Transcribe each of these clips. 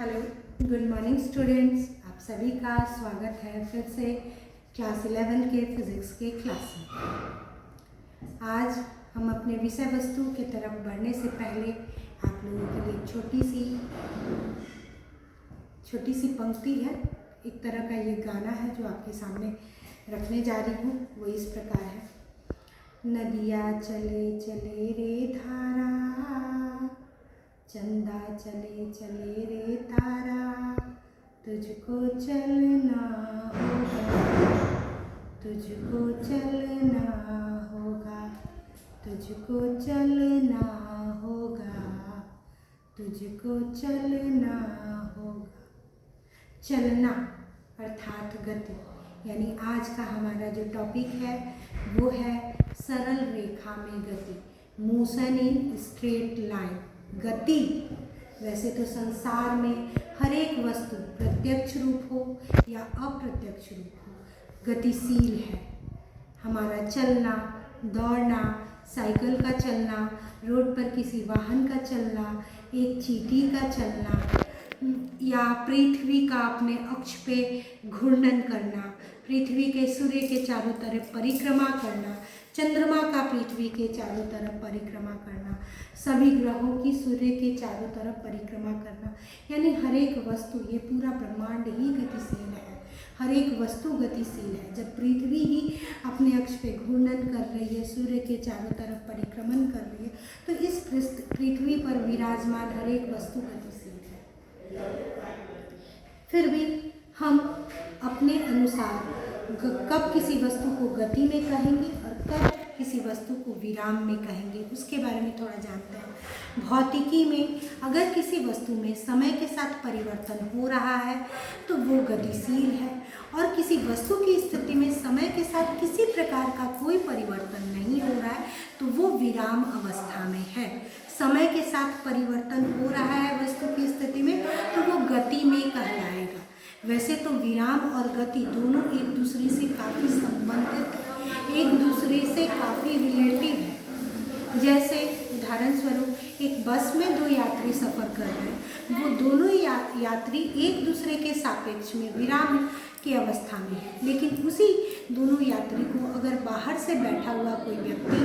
Hello, good morning students. आप सभी का स्वागत है फिर से क्लास 11 के फिज़िक्स के क्लास में। आज हम अपने विषय वस्तु की तरफ बढ़ने से पहले आप लोगों के लिए छोटी सी पंक्ति है। एक तरह का ये गाना है जो आपके सामने रखने जा रही हूँ। वो इस प्रकार है। नदिया चले चले रे धारा, चंदा चले चले रे तारा, तुझको चलना होगा, तुझको चलना होगा, तुझको चलना होगा, तुझको चलना होगा। चलना अर्थात गति, यानी आज का हमारा जो टॉपिक है वो है सरल रेखा में गति, मोशन इन स्ट्रेट लाइन। गति वैसे तो संसार में हर एक वस्तु प्रत्यक्ष रूप हो या अप्रत्यक्ष रूप हो गतिशील है। हमारा चलना, दौड़ना, साइकिल का चलना, रोड पर किसी वाहन का चलना, एक चींटी का चलना, या पृथ्वी का अपने अक्ष पे घूर्णन करना, पृथ्वी के सूर्य के चारों तरफ परिक्रमा करना, चंद्रमा का पृथ्वी के चारों तरफ परिक्रमा करना, सभी ग्रहों की सूर्य के चारों तरफ परिक्रमा करना, यानी हर एक वस्तु, ये पूरा ब्रह्मांड ही गतिशील है। हर एक वस्तु गतिशील है। जब पृथ्वी ही अपने अक्ष पे घूर्णन कर रही है, सूर्य के चारों तरफ परिक्रमण कर रही है, तो इस पृथ्वी पर विराजमान हर एक वस्तु गतिशील है। फिर भी हम अपने अनुसार कब किसी वस्तु को गति में कहेंगे और कब किसी वस्तु को विराम में कहेंगे, उसके बारे में थोड़ा जानते हैं। भौतिकी में अगर किसी वस्तु में समय के साथ परिवर्तन हो रहा है तो वो गतिशील है, और किसी वस्तु की स्थिति में समय के साथ किसी प्रकार का कोई परिवर्तन नहीं हो रहा है तो वो विराम अवस्था में है। समय के साथ परिवर्तन हो रहा है वस्तु की स्थिति में तो वो गति में कहलाएगा। वैसे तो विराम और गति दोनों एक दूसरे से काफ़ी संबंधित, एक दूसरे से काफ़ी रिलेटिव है। जैसे उदाहरण स्वरूप एक बस में दो यात्री सफ़र कर रहे हैं, वो दोनों यात्री एक दूसरे के सापेक्ष में विराम की अवस्था में है, लेकिन उसी दोनों यात्री को अगर बाहर से बैठा हुआ कोई व्यक्ति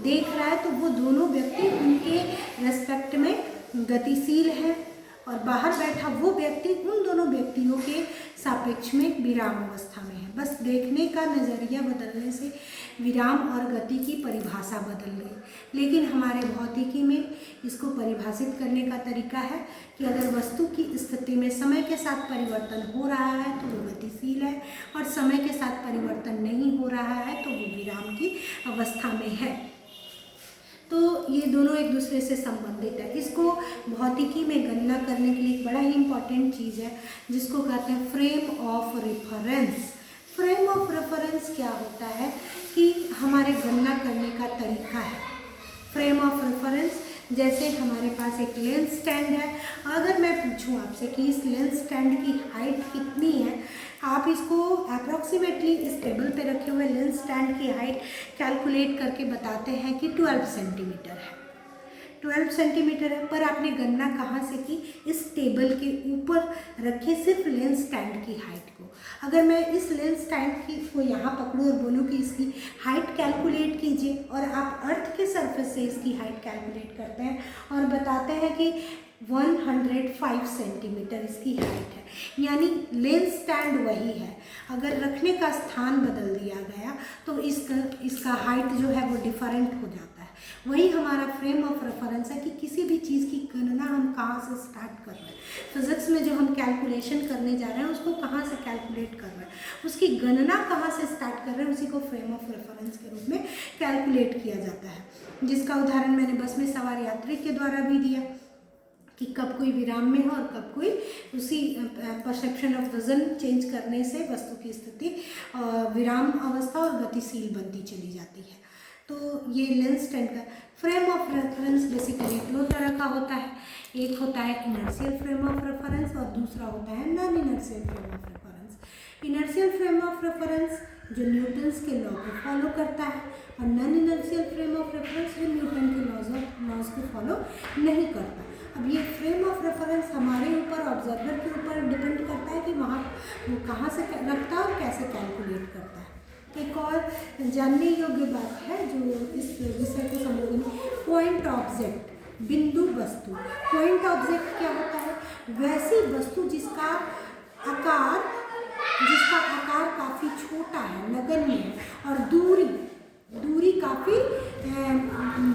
देख रहा है तो वो दोनों व्यक्ति उनके रेस्पेक्ट में गतिशील है, और बाहर बैठा वो व्यक्ति उन दोनों व्यक्तियों के सापेक्ष में विराम अवस्था में है। बस देखने का नज़रिया बदलने से विराम और गति की परिभाषा बदल गई। लेकिन हमारे भौतिकी में इसको परिभाषित करने का तरीका है कि अगर वस्तु की स्थिति में समय के साथ परिवर्तन हो रहा है तो वो गतिशील है, और समय के साथ परिवर्तन नहीं हो रहा है तो वो विराम की अवस्था में है। तो ये दोनों एक दूसरे से संबंधित है। इसको भौतिकी में गणना करने के लिए एक बड़ा ही इम्पॉर्टेंट चीज़ है जिसको कहते हैं frame of reference. Frame of reference क्या होता है कि हमारे गणना करने का तरीका है। फ्रेम ऑफ रेफरेंस जैसे हमारे पास एक लेंस स्टैंड है, अगर मैं पूछूं आपसे कि इस लेंस स्टैंड की हाइट कितनी है, आप इसको अप्रॉक्सीमेटली इस टेबल पे रखे हुए लेंस स्टैंड की हाइट कैलकुलेट करके बताते हैं कि 12 सेंटीमीटर है। 12 सेंटीमीटर है, पर आपने गणना कहाँ से की? इस टेबल के ऊपर रखे सिर्फ लेंस स्टैंड की हाइट को। अगर मैं इस लेंस स्टैंड की को यहाँ पकड़ूँ और बोलूँ कि इसकी हाइट कैलकुलेट कीजिए, और आप अर्थ के सरफेस से इसकी हाइट कैलकुलेट करते हैं और बताते हैं कि 105 सेंटीमीटर इसकी हाइट है, यानी लेंस स्टैंड वही है। अगर रखने का स्थान बदल दिया गया तो इसका हाइट जो है वो डिफरेंट हो जाता है। वही हमारा फ्रेम ऑफ रेफरेंस है कि किसी भी चीज़ की गणना हम कहाँ से स्टार्ट कर रहे हैं। फिजिक्स में जो हम कैलकुलेशन करने जा रहे हैं उसको कहाँ से कैलकुलेट कर रहे हैं, उसकी गणना कहाँ से स्टार्ट कर रहे हैं, उसी को फ्रेम ऑफ रेफरेंस के रूप में कैलकुलेट किया जाता है। जिसका उदाहरण मैंने बस में सवार यात्री के द्वारा भी दिया कि कब कोई विराम में हो और कब कोई उसी परसेप्शन ऑफ विजन चेंज करने से वस्तु की स्थिति विराम अवस्था और गतिशील बनती चली जाती है। तो ये लेंस स्टैंड का फ्रेम ऑफ रेफरेंस बेसिकली दो तरह का होता है। एक होता है इनर्शियल फ्रेम ऑफ रेफरेंस और दूसरा होता है non inertial frame of reference. Inertial frame of reference जो न्यूटन्स के लॉ को फॉलो करता है, और non inertial frame of reference जो न्यूटन के लॉज को फॉलो नहीं करता। अब ये फ्रेम ऑफ रेफरेंस हमारे ऊपर ऑब्जर्वर के ऊपर डिपेंड करता है कि वहाँ वो कहाँ से रखता है और कैसे कैलकुलेट करता है। एक और जानने योग्य बात है जो इस विषय को समझने, पॉइंट ऑब्जेक्ट, बिंदु वस्तु। पॉइंट ऑब्जेक्ट क्या होता है? वैसी वस्तु जिसका आकार काफ़ी छोटा है, नगण्य है, और दूरी काफ़ी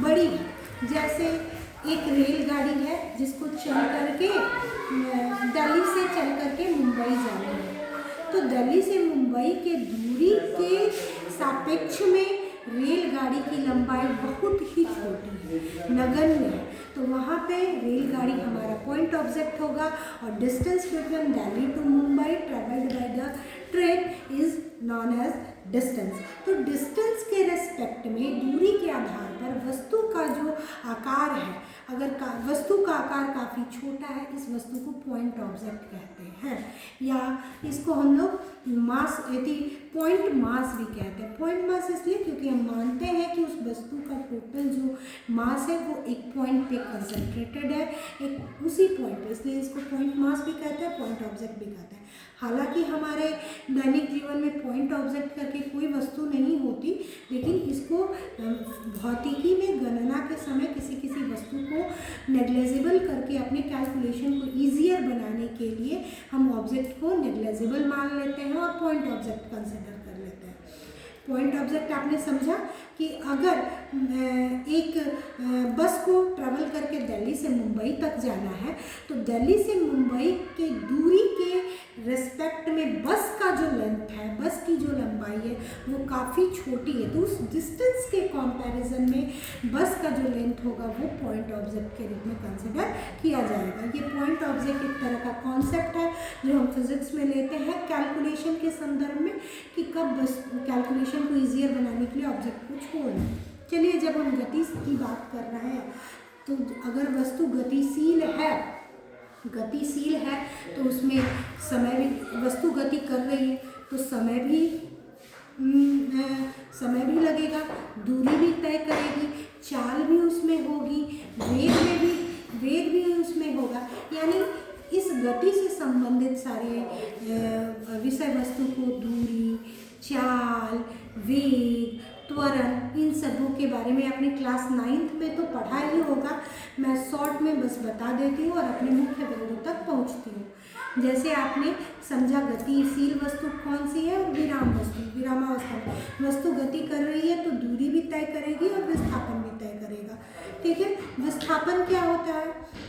बड़ी है। जैसे एक रेलगाड़ी है जिसको चल करके दिल्ली से चल करके मुंबई जाना है, तो दिल्ली से मुंबई के दूरी के सापेक्ष में रेलगाड़ी की लंबाई बहुत ही छोटी है, नगण्य है, तो वहाँ पे रेलगाड़ी हमारा पॉइंट ऑब्जेक्ट होगा। और distance between Delhi to Mumbai travelled by the train is known as distance. तो डिस्टेंस के रेस्पेक्ट में, दूरी के आधार पर वस्तु का जो आकार है, अगर वस्तु का आकार काफ़ी छोटा है, इस वस्तु को पॉइंट ऑब्जेक्ट कहते हैं, या इसको हम लोग मास यदि पॉइंट मास भी कहते हैं। पॉइंट मास इसलिए क्योंकि हम मानते हैं कि उस वस्तु का टोटल जो मास है वो एक पॉइंट पे कंसंट्रेटेड है, एक उसी पॉइंट पे, इसलिए इसको पॉइंट मास भी कहते हैं, पॉइंट ऑब्जेक्ट भी कहते हैं। हालांकि हमारे दैनिक जीवन में पॉइंट ऑब्जेक्ट करके कोई वस्तु नहीं होती, लेकिन इसको भौतिकी में गणना के समय किसी वस्तु को नेग्लेजिबल करके अपने कैलकुलेशन को ईजियर बनाने के लिए हम ऑब्जेक्ट को नेग्लेजिबल मान लेते हैं और पॉइंट ऑब्जेक्ट कंसिडर कर लेते हैं। पॉइंट ऑब्जेक्ट आपने समझा कि अगर एक बस को ट्रैवल करके दिल्ली से मुंबई तक जाना है, तो दिल्ली से मुंबई के दूरी के रेस्पेक्ट में बस का जो लेंथ है, बस की जो लंबाई है वो काफ़ी छोटी है, तो उस डिस्टेंस के कंपैरिजन में बस का जो लेंथ होगा वो पॉइंट ऑब्जेक्ट के रूप में कंसिडर किया जाएगा। ये पॉइंट ऑब्जेक्ट एक तरह का कॉन्सेप्ट है जो हम फिजिक्स में लेते हैं कैलकुलेशन के संदर्भ में, कि कब बस कैलकुलेशन को ईजियर बनाने के लिए ऑब्जेक्ट को छोड़ना। चलिए, जब हम गति की बात कर रहे हैं, तो अगर वस्तु गतिशील है तो उसमें समय भी, वस्तु गति कर रही है तो समय भी लगेगा, दूरी भी तय करेगी, चाल भी उसमें होगी, वेग भी उसमें होगा। यानी इस गति से संबंधित सारे विषय वस्तु को दूरी, चाल, वेग, त्वरण, इन सबों के बारे में आपने क्लास 9th में तो पढ़ा ही होगा। मैं शॉर्ट में बस बता देती हूँ और अपने मुख्य बिंदु तक पहुँचती हूँ। जैसे आपने समझा गतिशील वस्तु कौन सी है और विरामावस्था में वस्तु गति कर रही है तो दूरी भी तय करेगी और विस्थापन भी तय करेगा। ठीक है, विस्थापन क्या होता है?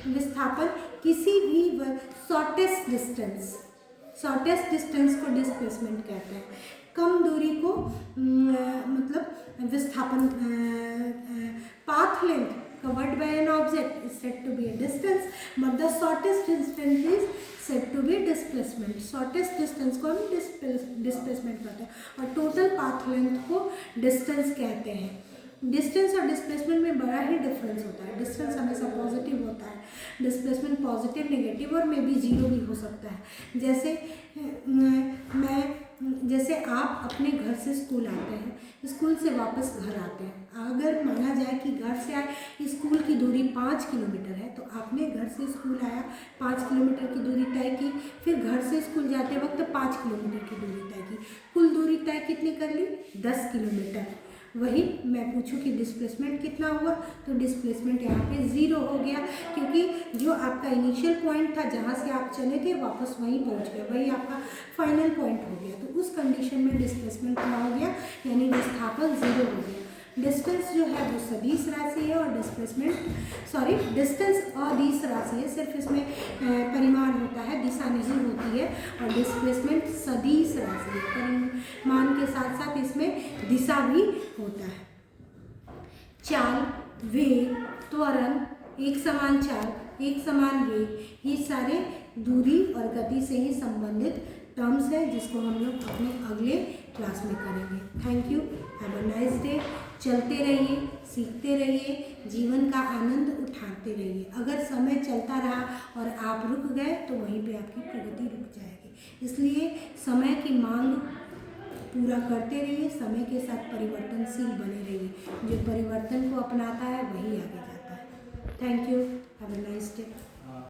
विस्थापन किसी भी शॉर्टेस्ट डिस्टेंस को डिस्प्लेसमेंट कहते हैं। कम दूरी को मतलब विस्थापन, path length covered by an object is said to be a distance, but the shortest distance is said to be displacement. shortest distance को हम displacement कहते हैं और total path length को distance कहते हैं। डिस्टेंस और डिस्प्लेसमेंट में बड़ा ही डिफरेंस होता है। डिस्टेंस हमेशा पॉजिटिव होता है, डिस्प्लेसमेंट पॉजिटिव, नेगेटिव और मे बी जीरो भी हो सकता है। जैसे आप अपने घर से स्कूल आते हैं, स्कूल से वापस घर आते हैं। अगर माना जाए कि घर से आए स्कूल की दूरी 5 किलोमीटर है, तो आपने घर से स्कूल आया, 5 किलोमीटर की दूरी तय की, फिर घर से स्कूल जाते वक्त 5 किलोमीटर की दूरी तय की, कुल दूरी तय कितनी कर ली? 10 किलोमीटर। वही मैं पूछूं कि डिस्प्लेसमेंट कितना हुआ, तो डिस्प्लेसमेंट यहाँ पे 0 हो गया, क्योंकि जो आपका इनिशियल पॉइंट था जहाँ से आप चले थे वापस वहीं पहुँच गए, वही आपका फाइनल पॉइंट हो गया। तो उस कंडीशन में डिस्प्लेसमेंट क्या हो गया? यानी विस्थापन 0 हो गया। डिस्टेंस जो है वो सदिश राशि है और डिस्टेंस अदिश राशि है, सिर्फ इसमें परिमाण होता है, दिशा नहीं होती है। और डिस्प्लेसमेंट सदिश राशि है, परिमाण के साथ साथ इसमें दिशा भी होता है। चाल, वेग, त्वरण, एक समान चाल, एक समान वेग, ये सारे दूरी और गति से ही संबंधित टर्म्स है, जिसको हम लोग अपने अगले क्लास में करेंगे। Thank you, have a nice day. चलते रहिए, सीखते रहिए, जीवन का आनंद उठाते रहिए। अगर समय चलता रहा और आप रुक गए तो वहीं पे आपकी प्रगति रुक जाएगी। इसलिए समय की मांग पूरा करते रहिए, समय के साथ परिवर्तनशील बने रहिए। जो परिवर्तन को अपनाता है वही आगे जाता है। Thank you, have a nice day.